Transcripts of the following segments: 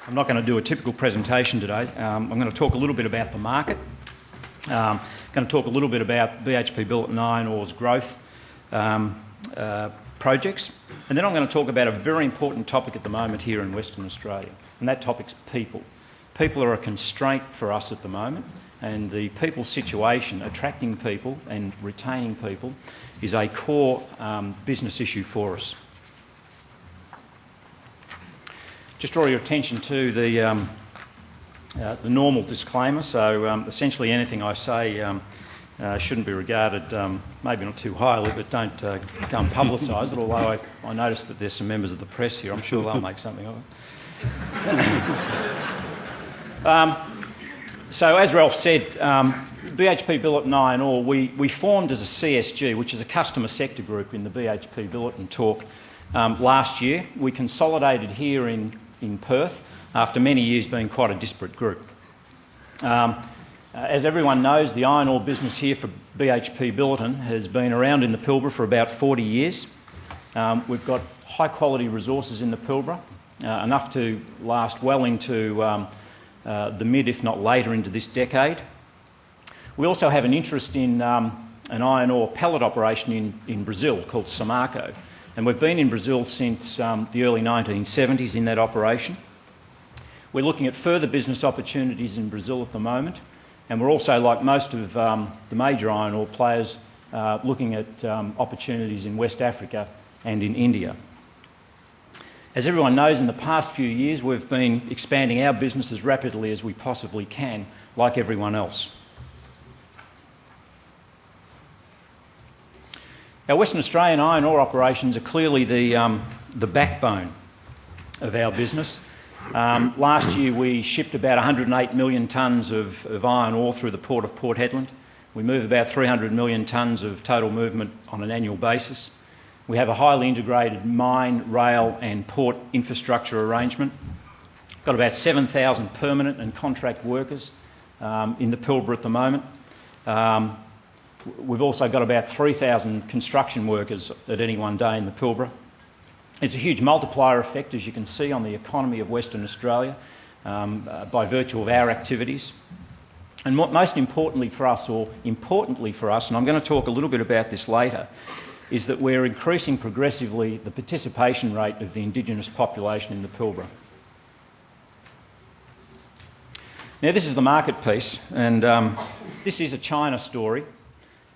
I'm not going to do a typical presentation today. I'm going to talk a little bit about the market. I'm going to talk a little bit about BHP Billiton Iron Ore's growth projects. And then I'm going to talk about a very important topic at the moment here in Western Australia, and that topic's people. People are a constraint for us at the moment, and the people situation, attracting people and retaining people, is a core business issue for us. Just draw your attention to the normal disclaimer. So essentially anything I say shouldn't be regarded, maybe not too highly, but don't go and publicise it, although I noticed that there's some members of the press here. I'm sure they'll make something of it. So as Ralph said, BHP Billiton Iron Ore, we formed as a CSG, which is a customer sector group in the BHP Billiton talk, last year. We consolidated here in Perth after many years being quite a disparate group. As everyone knows, the iron ore business here for BHP Billiton has been around in the Pilbara for about 40 years. We've got high quality resources in the Pilbara, enough to last well into the mid, if not later, into this decade. We also have an interest in an iron ore pellet operation in Brazil called Samarco. And we've been in Brazil since the early 1970s in that operation. We're looking at further business opportunities in Brazil at the moment, and we're also, like most of the major iron ore players, looking at opportunities in West Africa and in India. As everyone knows, in the past few years we've been expanding our business as rapidly as we possibly can, like everyone else. Our Western Australian iron ore operations are clearly the backbone of our business. Last year we shipped about 108 million tonnes of iron ore through the port of Port Hedland. We move about 300 million tonnes of total movement on an annual basis. We have a highly integrated mine, rail and port infrastructure arrangement. Got about 7,000 permanent and contract workers in the Pilbara at the moment. We've also got about 3,000 construction workers at any one day in the Pilbara. It's a huge multiplier effect, as you can see, on the economy of Western Australia by virtue of our activities. And most importantly for us, and I'm going to talk a little bit about this later, is that we're increasing progressively the participation rate of the Indigenous population in the Pilbara. Now this is the market piece, and this is a China story.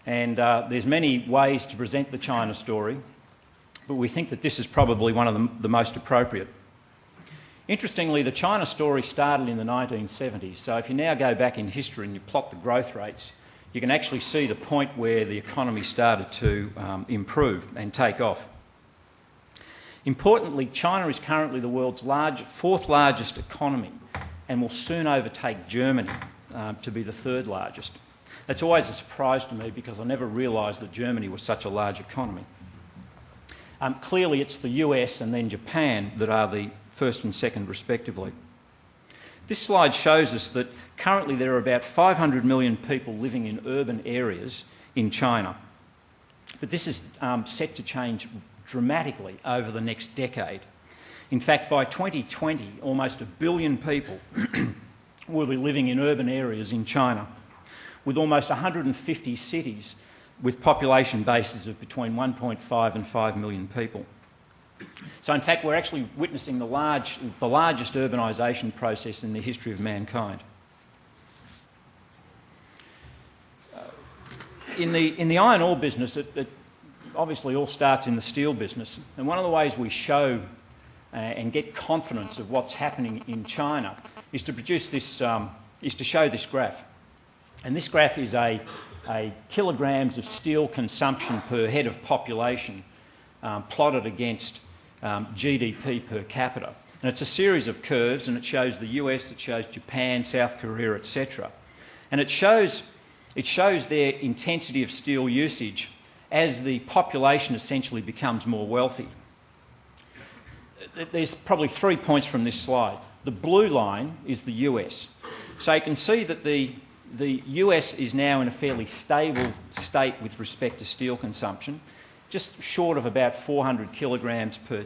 And there's many ways to present the China story, but we think that this is probably one of the most appropriate. Interestingly, the China story started in the 1970s, so if you now go back in history and you plot the growth rates, you can actually see the point where the economy started to improve and take off. Importantly, China is currently the world's fourth largest economy and will soon overtake Germany to be the third largest. That's always a surprise to me because I never realised that Germany was such a large economy. Clearly it's the US and then Japan that are the first and second respectively. This slide shows us that currently there are about 500 million people living in urban areas in China. But this is set to change dramatically over the next decade. In fact, by 2020, almost 1 billion people will be living in urban areas in China, with almost 150 cities with population bases of between 1.5 and 5 million people. So in fact we're actually witnessing the largest urbanisation process in the history of mankind. In the iron ore business, it obviously all starts in the steel business, and one of the ways we show and get confidence of what's happening in China is to produce this, is to show this graph. And this graph is a kilograms of steel consumption per head of population plotted against GDP per capita. And it's a series of curves, and it shows the US, it shows Japan, South Korea, etc. And it shows their intensity of steel usage as the population essentially becomes more wealthy. There's probably 3 points from this slide. The blue line is the US. So you can see that the US is now in a fairly stable state with respect to steel consumption, just short of about 400 kilograms per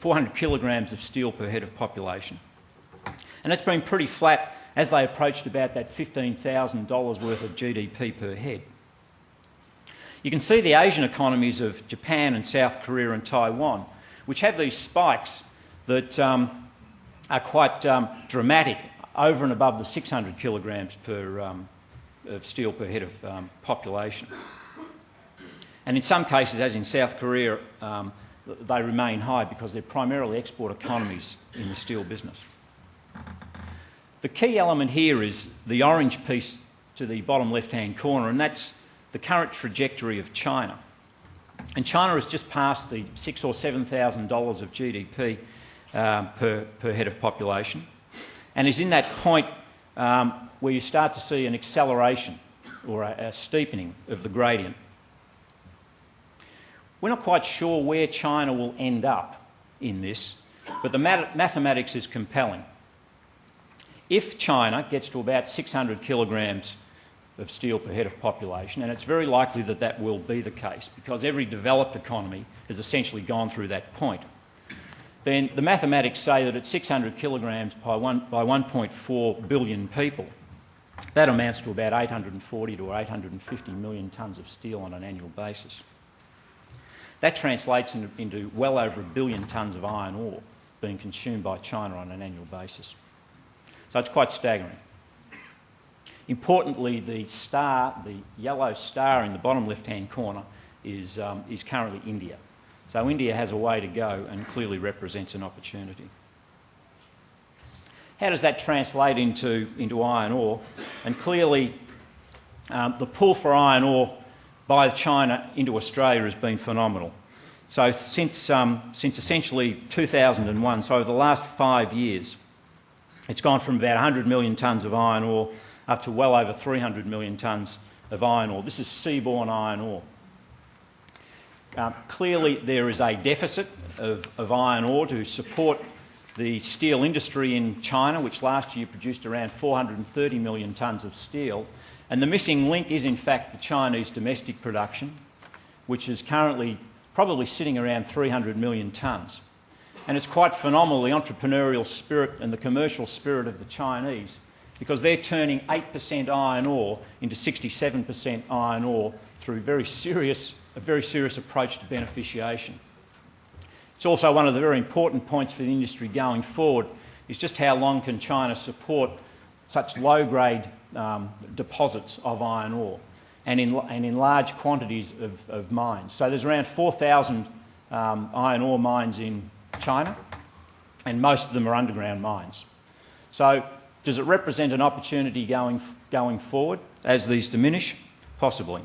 400 kilograms of steel per head of population. And it's been pretty flat as they approached about that $15,000 worth of GDP per head. You can see the Asian economies of Japan and South Korea and Taiwan, which have these spikes that are quite dramatic over and above the 600 kilograms of steel per head of population. And in some cases, as in South Korea, they remain high because they're primarily export economies in the steel business. The key element here is the orange piece to the bottom left-hand corner, and that's the current trajectory of China. And China has just passed the $6,000 or $7,000 of GDP per head of population, and is in that point where you start to see an acceleration or a steepening of the gradient. We're not quite sure where China will end up in this, but the mathematics is compelling. If China gets to about 600 kilograms of steel per head of population, and it's very likely that that will be the case because every developed economy has essentially gone through that point, then the mathematics say that at 600 kilograms by 1.4 billion people, that amounts to about 840 to 850 million tonnes of steel on an annual basis. That translates into well over 1 billion tonnes of iron ore being consumed by China on an annual basis. So it's quite staggering. Importantly, the yellow star in the bottom left-hand corner is currently India. So India has a way to go and clearly represents an opportunity. How does that translate into iron ore? And clearly, the pull for iron ore by China into Australia has been phenomenal. So since essentially 2001, so over the last 5 years, it's gone from about 100 million tonnes of iron ore up to well over 300 million tonnes of iron ore. This is seaborne iron ore. Clearly there is a deficit of iron ore to support the steel industry in China, which last year produced around 430 million tonnes of steel. And the missing link is in fact the Chinese domestic production, which is currently probably sitting around 300 million tonnes. And it's quite phenomenal, the entrepreneurial spirit and the commercial spirit of the Chinese, because they're turning 8% iron ore into 67% iron ore through a very serious approach to beneficiation. It's also one of the very important points for the industry going forward is just how long can China support such low-grade deposits of iron ore and in large quantities of mines. So there's around 4,000 iron ore mines in China, and most of them are underground mines. So does it represent an opportunity going forward as these diminish? Possibly.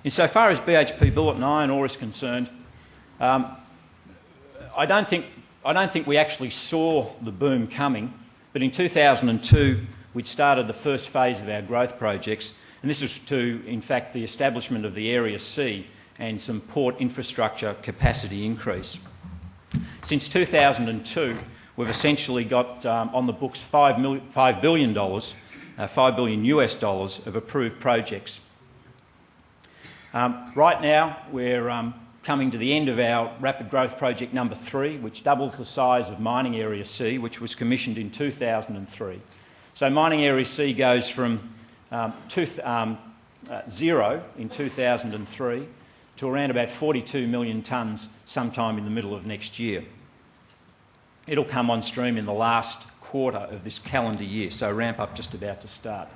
Insofar as BHP Billiton iron ore is concerned, I don't think we actually saw the boom coming, but in 2002 we'd started the first phase of our growth projects, and this was to, in fact, the establishment of the Area C and some port infrastructure capacity increase. Since 2002, we've essentially got on the books $5 billion US dollars of approved projects. Right now, we're coming to the end of our rapid growth project number 3, which doubles the size of Mining Area C, which was commissioned in 2003. So Mining Area C goes from 0 in 2003 to around about 42 million tonnes sometime in the middle of next year. It'll come on stream in the last quarter of this calendar year, so ramp up just about to start.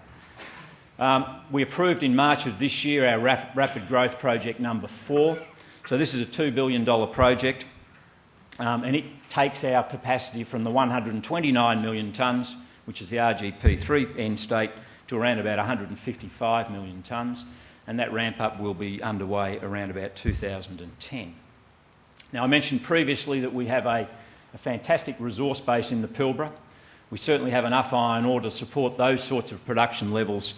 We approved in March of this year our rapid growth project number 4. So this is a $2 billion project, and it takes our capacity from the 129 million tonnes, which is the RGP3 end state, to around about 155 million tonnes, and that ramp up will be underway around about 2010. Now, I mentioned previously that we have a fantastic resource base in the Pilbara. We certainly have enough iron ore to support those sorts of production levels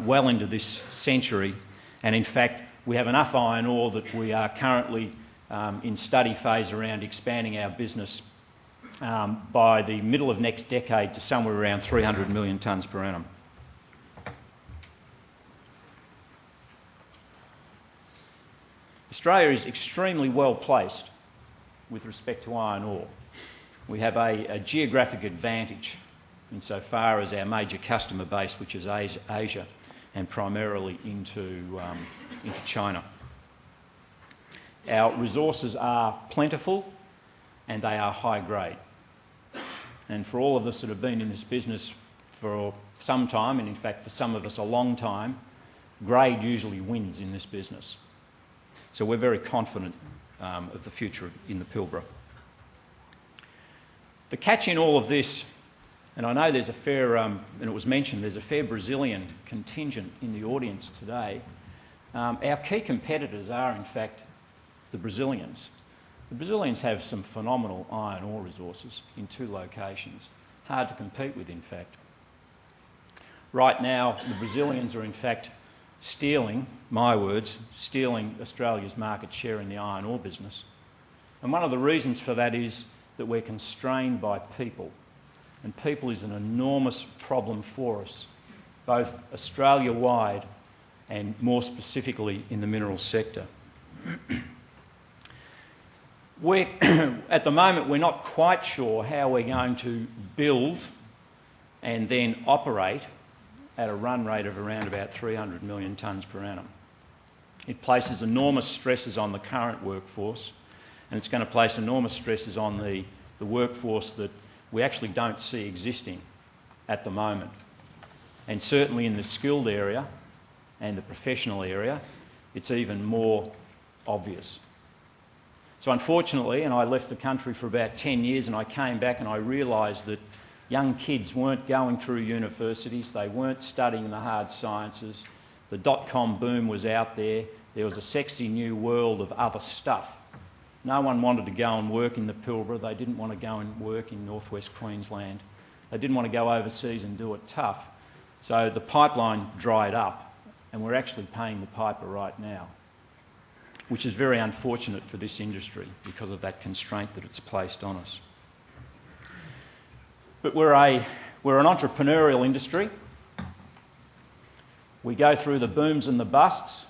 well into this century, and in fact we have enough iron ore that we are currently in study phase around expanding our business by the middle of next decade to somewhere around 300 million tonnes per annum. Australia is extremely well placed with respect to iron ore. We have a geographic advantage insofar as our major customer base, which is Asia and primarily into China. Our resources are plentiful and they are high grade. And for all of us that have been in this business for some time, and in fact for some of us a long time, grade usually wins in this business. So we're very confident of the future in the Pilbara. The catch in all of this, and I know there's a fair, and it was mentioned, there's a fair Brazilian contingent in the audience today. Our key competitors are in fact the Brazilians. The Brazilians have some phenomenal iron ore resources in 2 locations, hard to compete with in fact. Right now the Brazilians are in fact stealing, my words, stealing Australia's market share in the iron ore business. And one of the reasons for that is that we're constrained by people. And people is an enormous problem for us, both Australia-wide and more specifically in the minerals sector. At the moment, we're not quite sure how we're going to build and then operate at a run rate of around about 300 million tonnes per annum. It places enormous stresses on the current workforce, and it's going to place enormous stresses on the workforce that we actually don't see existing at the moment. And certainly in the skilled area and the professional area, it's even more obvious. So unfortunately, and I left the country for about 10 years and I came back and I realised that young kids weren't going through universities, they weren't studying the hard sciences, the dot-com boom was out there, there was a sexy new world of other stuff. No one wanted to go and work in the Pilbara, they didn't want to go and work in northwest Queensland, they didn't want to go overseas and do it tough. So the pipeline dried up and we're actually paying the piper right now, which is very unfortunate for this industry because of that constraint that it's placed on us. But we're an entrepreneurial industry. We go through the booms and the busts,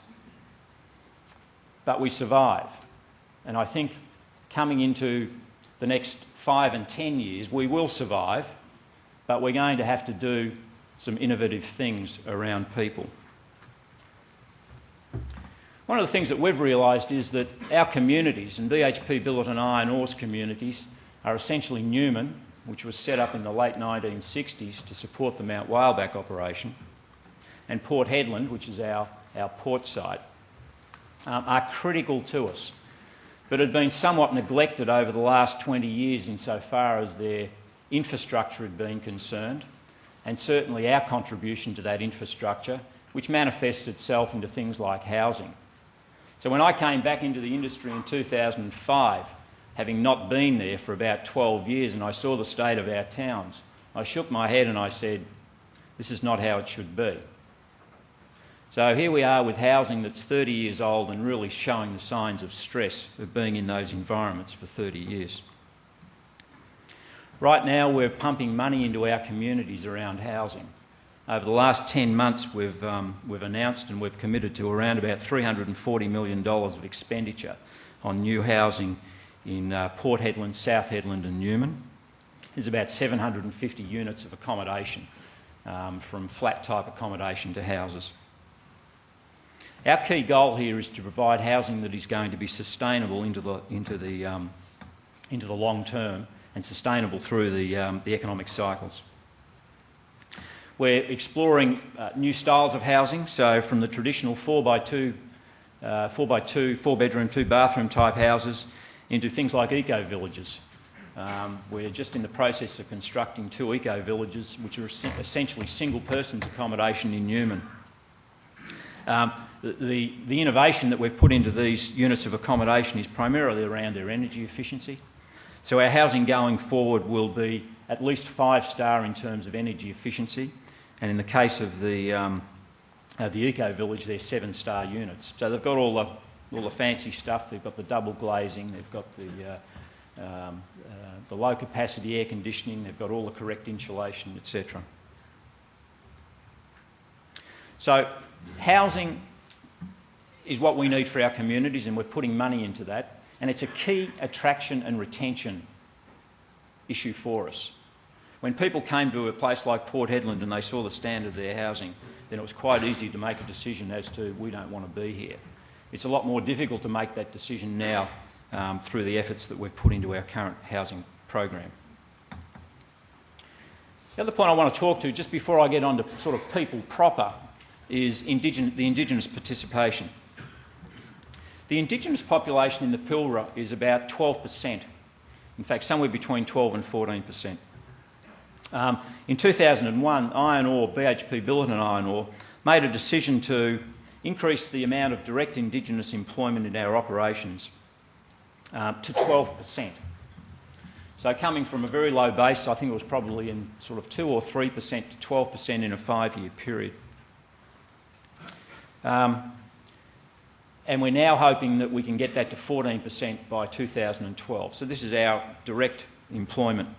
but we survive. And I think coming into the next 5 and 10 years, we will survive, but we're going to have to do some innovative things around people. One of the things that we've realised is that our communities, and BHP Billiton Iron Ore's communities, are essentially Newman, which was set up in the late 1960s to support the Mount Whaleback operation, and Port Hedland, which is our port site, are critical to us, but had been somewhat neglected over the last 20 years insofar as their infrastructure had been concerned, and certainly our contribution to that infrastructure, which manifests itself into things like housing. So when I came back into the industry in 2005, having not been there for about 12 years, and I saw the state of our towns, I shook my head and I said, this is not how it should be. So here we are with housing that's 30 years old and really showing the signs of stress of being in those environments for 30 years. Right now we're pumping money into our communities around housing. Over the last 10 months we've announced and we've committed to around about $340 million of expenditure on new housing in Port Hedland, South Hedland and Newman. There's about 750 units of accommodation, from flat type accommodation to houses. Our key goal here is to provide housing that is going to be sustainable into the long term and sustainable through the economic cycles. We're exploring new styles of housing, so from the traditional 4x2, 4-bedroom, 2-bathroom type houses into things like eco-villages. We're just in the process of constructing 2 eco-villages, which are essentially single-persons accommodation in Newman. The innovation that we've put into these units of accommodation is primarily around their energy efficiency. So our housing going forward will be at least 5-star in terms of energy efficiency, and in the case of the eco-village, they're 7-star units. So they've got all the fancy stuff. They've got the double glazing, they've got the low capacity air conditioning, they've got all the correct insulation, etc. So housing is what we need for our communities and we're putting money into that. and it's a key attraction and retention issue for us. When people came to a place like Port Hedland and they saw the standard of their housing, then it was quite easy to make a decision as to we don't want to be here. It's a lot more difficult to make that decision now through the efforts that we've put into our current housing program. The other point I want to talk to, just before I get on to sort of people proper, is the Indigenous participation. The Indigenous population in the Pilbara is about 12%. In fact, somewhere between 12 and 14%. In 2001, Iron Ore, BHP Billiton Iron Ore, made a decision to increase the amount of direct Indigenous employment in our operations to 12%. So coming from a very low base, I think it was probably in sort of 2 or 3% to 12% in a 5-year period. And we're now hoping that we can get that to 14% by 2012. So this is our direct employment.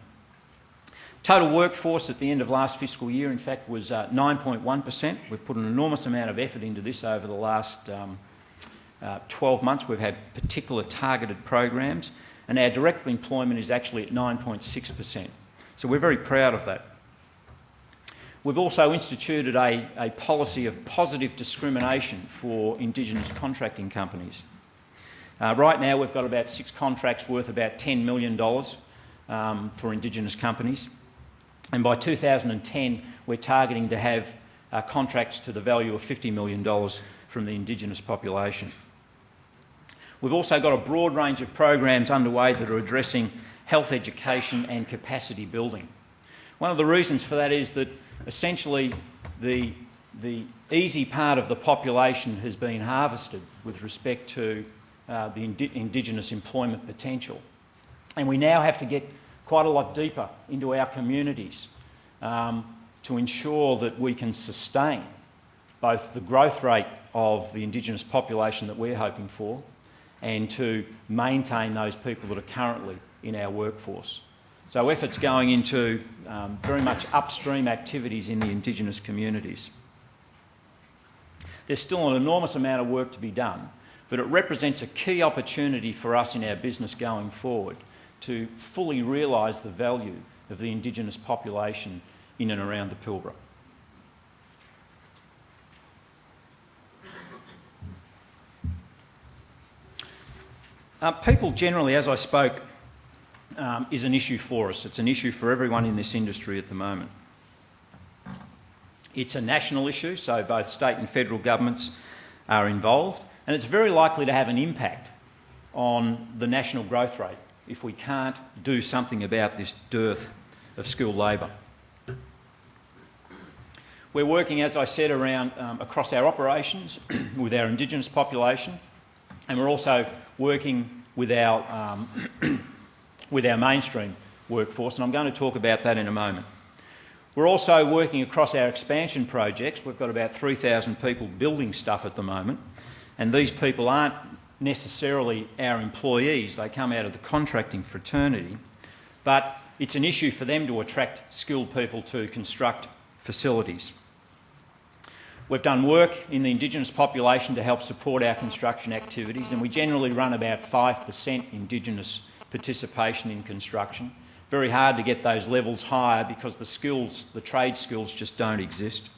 Total workforce at the end of last fiscal year, in fact, was 9.1%. We've put an enormous amount of effort into this over the last 12 months. We've had particular targeted programs, and our direct employment is actually at 9.6%. So we're very proud of that. We've also instituted a policy of positive discrimination for Indigenous contracting companies. Right now we've got about 6 contracts worth about $10 million for Indigenous companies. And by 2010 we're targeting to have contracts to the value of $50 million from the Indigenous population. We've also got a broad range of programs underway that are addressing health education and capacity building. One of the reasons for that is that essentially the easy part of the population has been harvested with respect to the Indigenous employment potential. And we now have to get quite a lot deeper into our communities to ensure that we can sustain both the growth rate of the Indigenous population that we're hoping for and to maintain those people that are currently in our workforce. So efforts going into very much upstream activities in the Indigenous communities. There's still an enormous amount of work to be done, but it represents a key opportunity for us in our business going forward to fully realise the value of the Indigenous population in and around the Pilbara. People generally, as I spoke, is an issue for us. It's an issue for everyone in this industry at the moment. It's a national issue, so both state and federal governments are involved, and it's very likely to have an impact on the national growth rate if we can't do something about this dearth of skilled labour. We're working, as I said, around across our operations with our Indigenous population, and we're also working with our mainstream workforce, and I'm going to talk about that in a moment. We're also working across our expansion projects. We've got about 3,000 people building stuff at the moment, and these people aren't necessarily our employees. They come out of the contracting fraternity, but it's an issue for them to attract skilled people to construct facilities. We've done work in the Indigenous population to help support our construction activities, and we generally run about 5% Indigenous participation in construction. Very hard to get those levels higher because the skills, the trade skills, just don't exist.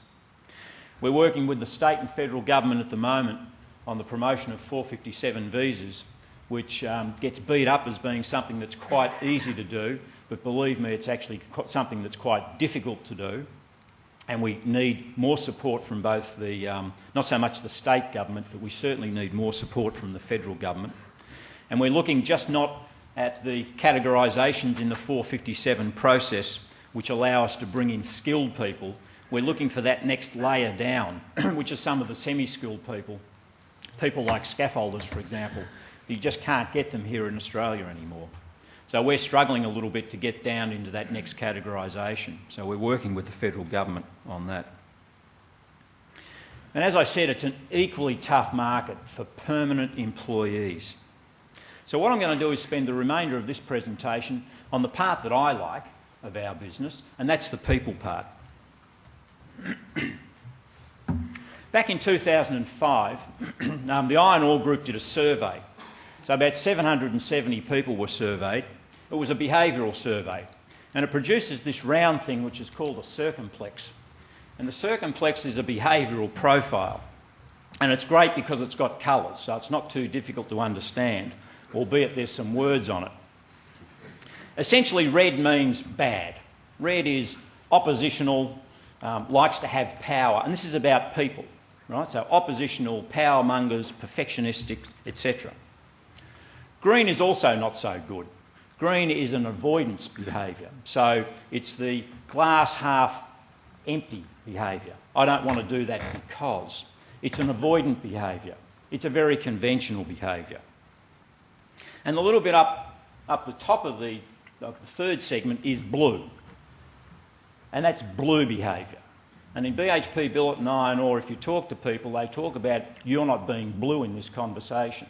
We're working with the state and federal government at the moment on the promotion of 457 visas, which gets beat up as being something that's quite easy to do, but believe me, it's actually something that's quite difficult to do. And we need more support from both the, not so much the state government, but we certainly need more support from the federal government. And we're looking just not at the categorisations in the 457 process, which allow us to bring in skilled people. We're looking for that next layer down, which are some of the semi-skilled people, people like scaffolders, for example. You just can't get them here in Australia anymore. So we're struggling a little bit to get down into that next categorisation. So we're working with the federal government on that. And as I said, it's an equally tough market for permanent employees. So what I'm going to do is spend the remainder of this presentation on the part that I like of our business, and that's the people part. Back in 2005, the Iron Ore Group did a survey So about 770 people were surveyed. It was a behavioural survey, and it produces this round thing which is called a circumplex. And the circumplex is a behavioural profile, and it's great because it's got colours, so it's not too difficult to understand, albeit there's some words on it. Essentially, red means bad. Red is oppositional, likes to have power, and this is about people, right? So oppositional, power mongers, perfectionistic, etc. Green is also not so good. Green is an avoidance behaviour, so it's the glass half empty behaviour. I don't want to do that because. It's an avoidant behaviour. It's a very conventional behaviour. And a little bit up the top of the third segment is blue. And that's blue behaviour. And in BHP Billiton Iron Ore, if you talk to people, they talk about you're not being blue in this conversation.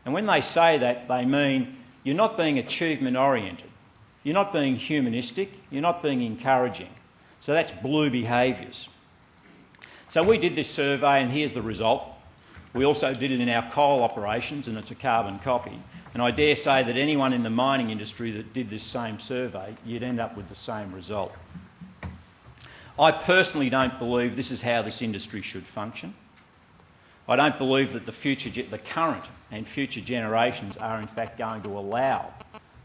And when they say that, they mean you're not being achievement oriented. You're not being humanistic. You're not being encouraging. So that's blue behaviours. So we did this survey, and here's the result. We also did it in our coal operations, and it's a carbon copy. And I dare say that anyone in the mining industry that did this same survey, you'd end up with the same result. I personally don't believe this is how this industry should function. I don't believe that the current and future generations are in fact going to allow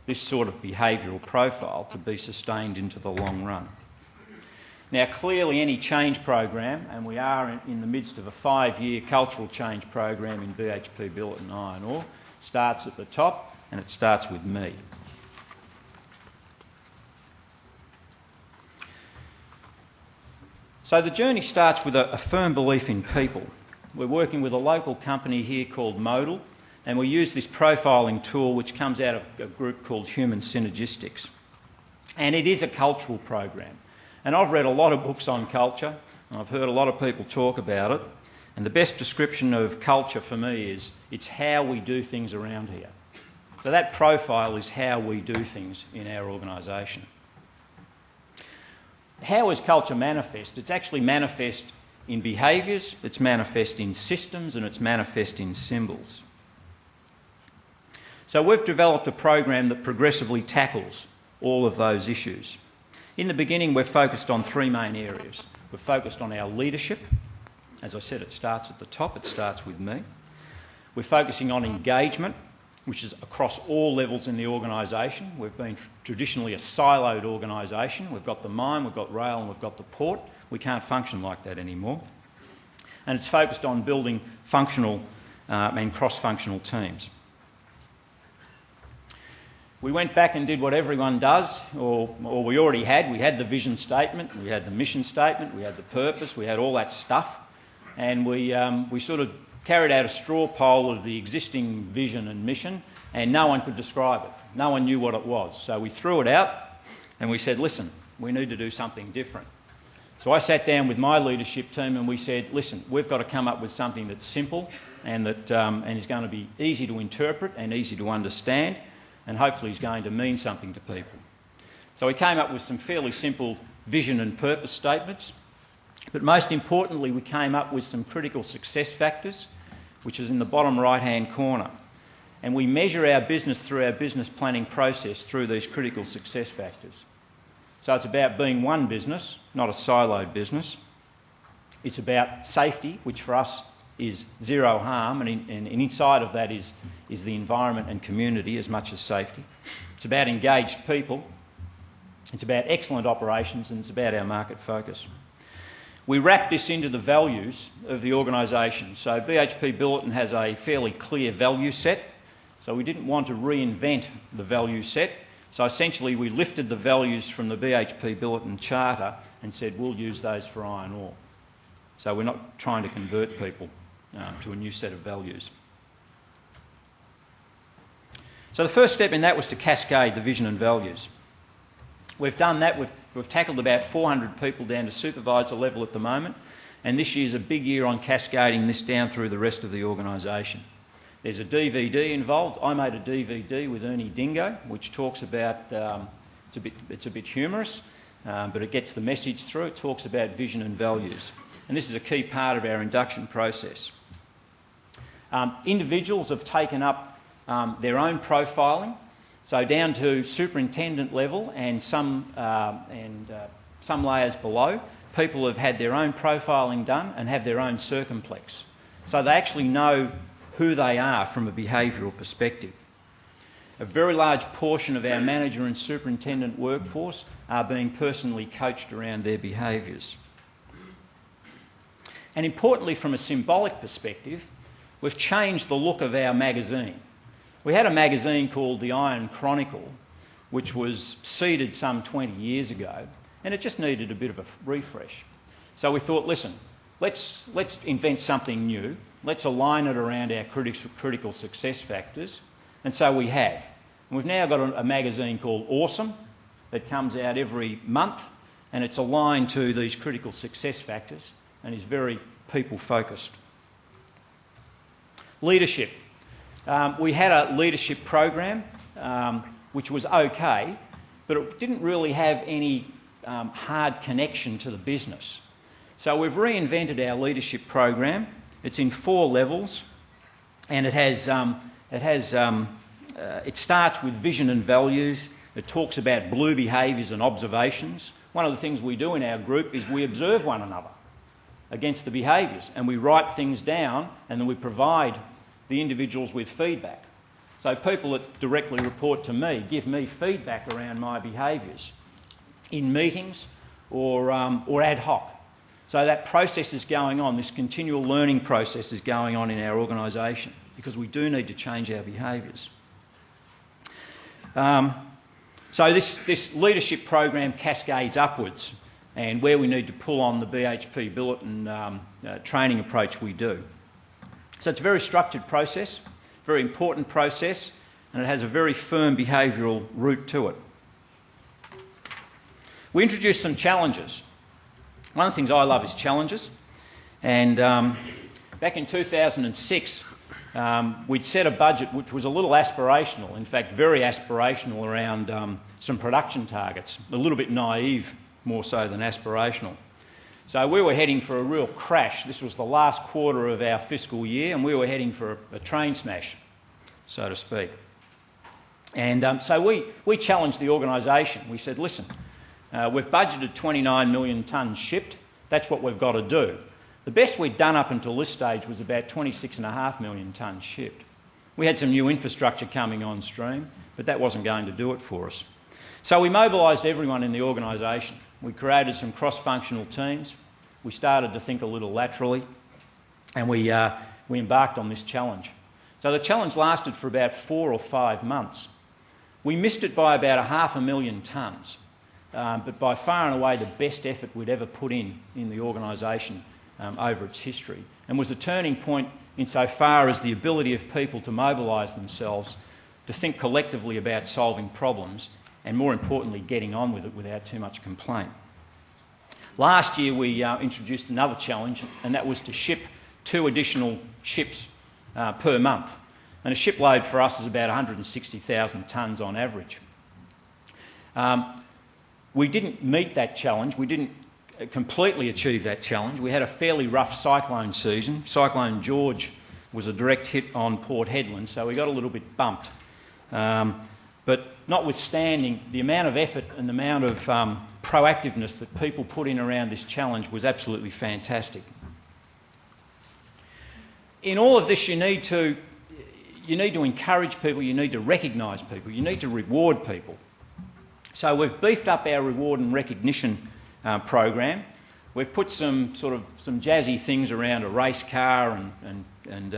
this sort of behavioural profile to be sustained into the long run. Now, clearly any change program, and we are in the midst of a 5-year cultural change program in BHP Billiton Iron Ore, starts at the top, and it starts with me. So the journey starts with a firm belief in people. We're working with a local company here called Modal, and we use this profiling tool which comes out of a group called Human Synergistics. And it is a cultural program. And I've read a lot of books on culture, and I've heard a lot of people talk about it, and the best description of culture for me is it's how we do things around here. So that profile is how we do things in our organisation. How is culture manifest? It's actually manifest in behaviours, it's manifest in systems, and it's manifest in symbols. So we've developed a program that progressively tackles all of those issues. In the beginning, we're focused on 3 main areas. We're focused on our leadership. As I said, it starts at the top, it starts with me. We're focusing on engagement, which is across all levels in the organisation. We've been traditionally a siloed organisation. We've got the mine, we've got rail, and we've got the port. We can't function like that anymore. And it's focused on building functional and cross-functional teams. We went back and did what everyone does, or we already had. We had the vision statement, we had the mission statement, we had the purpose, we had all that stuff. And we sort of carried out a straw poll of the existing vision and mission, and no one could describe it. No one knew what it was. So we threw it out and we said, listen, we need to do something different. So I sat down with my leadership team and we said, listen, we've got to come up with something that's simple and that and is going to be easy to interpret and easy to understand, and hopefully is going to mean something to people. So we came up with some fairly simple vision and purpose statements, but most importantly we came up with some critical success factors, which is in the bottom right-hand corner. And we measure our business through our business planning process through these critical success factors. So it's about being one business, not a siloed business. It's about safety, which for us is zero harm, and inside of that is the environment and community as much as safety. It's about engaged people. It's about excellent operations, and it's about our market focus. We wrap this into the values of the organisation. So BHP Billiton has a fairly clear value set, so we didn't want to reinvent the value set. So essentially we lifted the values from the BHP Billiton Charter and said we'll use those for iron ore. So we're not trying to convert people to a new set of values. So the first step in that was to cascade the vision and values. We've done that. We've tackled about 400 people down to supervisor level at the moment, and this year's a big year on cascading this down through the rest of the organisation. There's a DVD involved. I made a DVD with Ernie Dingo, which talks about, it's a bit humorous, but it gets the message through. It talks about vision and values. And this is a key part of our induction process. Individuals have taken up their own profiling, so down to superintendent level and some layers below. People have had their own profiling done and have their own circumplex. So they actually know who they are from a behavioural perspective. A very large portion of our manager and superintendent workforce are being personally coached around their behaviours. And importantly, from a symbolic perspective, we've changed the look of our magazine. We had a magazine called the Iron Chronicle, which was seeded some 20 years ago, and it just needed a bit of a refresh. So we thought, listen, let's invent something new. Let's align it around our critical success factors. And so we have. And we've now got a magazine called AusIMM that comes out every month, and it's aligned to these critical success factors and is very people-focused. Leadership. We had a leadership program which was okay, but it didn't really have any hard connection to the business. So we've reinvented our leadership program. It's in 4 levels, and it starts with vision and values. It talks about blue behaviours and observations. One of the things we do in our group is we observe one another against the behaviours, and we write things down, and then we provide the individuals with feedback. So people that directly report to me give me feedback around my behaviours in meetings or ad hoc. So that process is going on, this continual learning process is going on in our organisation, because we do need to change our behaviours. So this leadership program cascades upwards, and where we need to pull on the BHP Billiton training approach, we do. So it's a very structured process, very important process, and it has a very firm behavioural root to it. We introduced some challenges. One of the things I love is challenges, and back in 2006 we'd set a budget which was a little aspirational, in fact very aspirational, around some production targets, a little bit naive more so than aspirational. So we were heading for a real crash. This was the last quarter of our fiscal year, and we were heading for a train smash, so to speak. And so we challenged the organisation. We said, listen, we've budgeted 29 million tonnes shipped. That's what we've got to do. The best we'd done up until this stage was about 26.5 million tonnes shipped. We had some new infrastructure coming on stream, but that wasn't going to do it for us. So we mobilised everyone in the organisation. We created some cross-functional teams. We started to think a little laterally, and we embarked on this challenge. So the challenge lasted for about 4 or 5 months. We missed it by about 500,000 tonnes. But by far and away the best effort we'd ever put in the organisation over its history, and was a turning point insofar as the ability of people to mobilise themselves, to think collectively about solving problems, and more importantly getting on with it without too much complaint. Last year we introduced another challenge, and that was to ship 2 additional ships per month. And a shipload for us is about 160,000 tonnes on average. We didn't meet that challenge. We didn't completely achieve that challenge. We had a fairly rough cyclone season. Cyclone George was a direct hit on Port Hedland, so we got a little bit bumped. But notwithstanding, the amount of effort and the amount of proactiveness that people put in around this challenge was absolutely fantastic. In all of this, you need to encourage people, you need to recognise people, you need to reward people. So we've beefed up our reward and recognition program. We've put some jazzy things around a race car and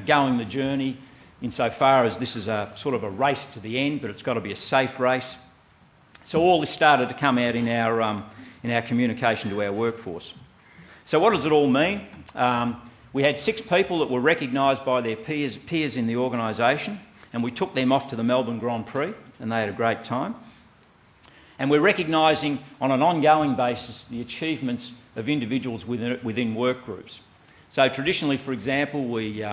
going the journey, insofar as this is a sort of a race to the end, but it's got to be a safe race. So all this started to come out in our communication to our workforce. So what does it all mean? We had 6 people that were recognised by their peers in the organisation, and we took them off to the Melbourne Grand Prix, and they had a great time. And we're recognising on an ongoing basis the achievements of individuals within work groups. So traditionally, for example, we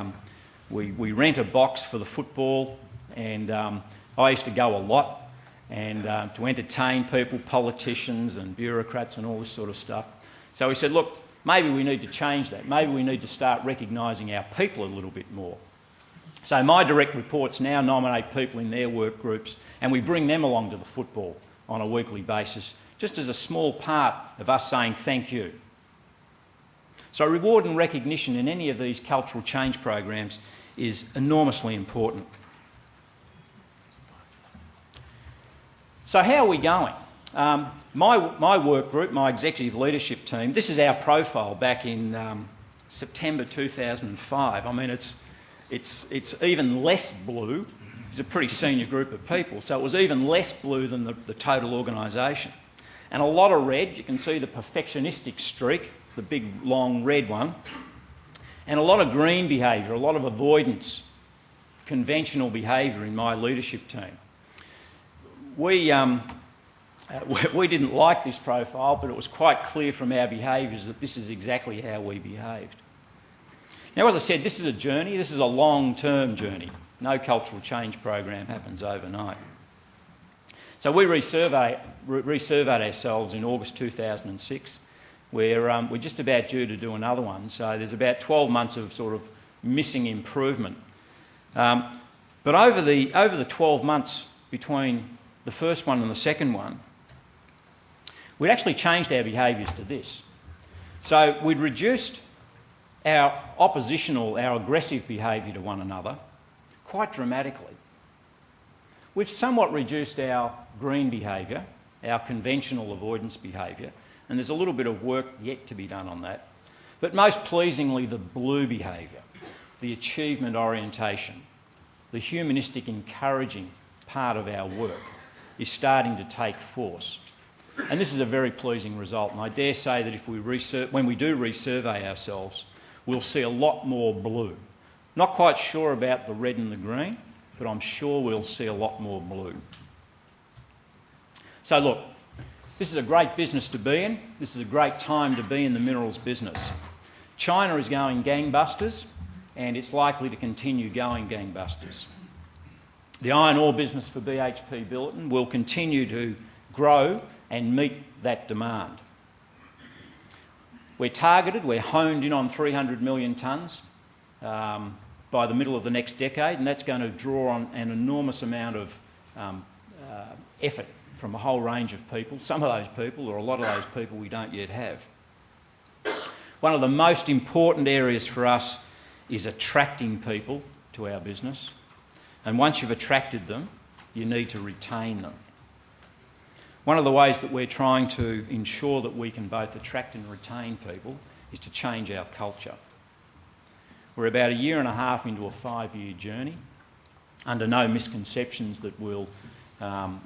rent a box for the football, and I used to go a lot, and to entertain people, politicians and bureaucrats and all this sort of stuff. So we said, look, maybe we need to change that. Maybe we need to start recognising our people a little bit more. So my direct reports now nominate people in their work groups, and we bring them along to the football on a weekly basis, just as a small part of us saying thank you. So reward and recognition in any of these cultural change programs is enormously important. So how are we going? My work group, my executive leadership team, this is our profile back in September 2005. I mean, it's even less blue. It's a pretty senior group of people, so it was even less blue than the total organisation. And a lot of red. You can see the perfectionistic streak, the big long red one, and a lot of green behaviour, a lot of avoidance, conventional behaviour in my leadership team. We didn't like this profile, but it was quite clear from our behaviours that this is exactly how we behaved. Now, as I said, this is a journey. This is a long-term journey. No cultural change program happens overnight. So we resurveyed ourselves in August 2006. We're just about due to do another one, so there's about 12 months of sort of missing improvement. But over the 12 months between the first one and the second one, we'd actually changed our behaviours to this. So we'd reduced our oppositional, our aggressive behaviour to one another quite dramatically. We've somewhat reduced our green behaviour, our conventional avoidance behaviour, and there's a little bit of work yet to be done on that. But most pleasingly, the blue behaviour, the achievement orientation, the humanistic encouraging part of our work is starting to take force. And this is a very pleasing result, and I dare say that if when we do resurvey ourselves, we'll see a lot more blue. Not quite sure about the red and the green, but I'm sure we'll see a lot more blue. So look, this is a great business to be in. This is a great time to be in the minerals business. China is going gangbusters, and it's likely to continue going gangbusters. The iron ore business for BHP Billiton will continue to grow and meet that demand. We're targeted, we're honed in on 300 million tonnes by the middle of the next decade, and that's going to draw on an enormous amount of effort from a whole range of people. Some of those people, or a lot of those people, we don't yet have. One of the most important areas for us is attracting people to our business. And once you've attracted them, you need to retain them. One of the ways that we're trying to ensure that we can both attract and retain people is to change our culture. We're about 1.5 years into a 5-year journey, under no misconceptions that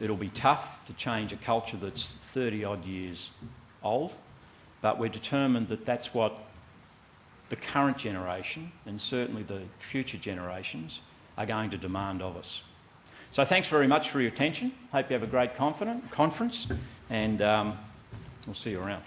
it'll be tough to change a culture that's 30-odd years old, but we're determined that that's what the current generation, and certainly the future generations, are going to demand of us. So thanks very much for your attention. Hope you have a great conference, and we'll see you around.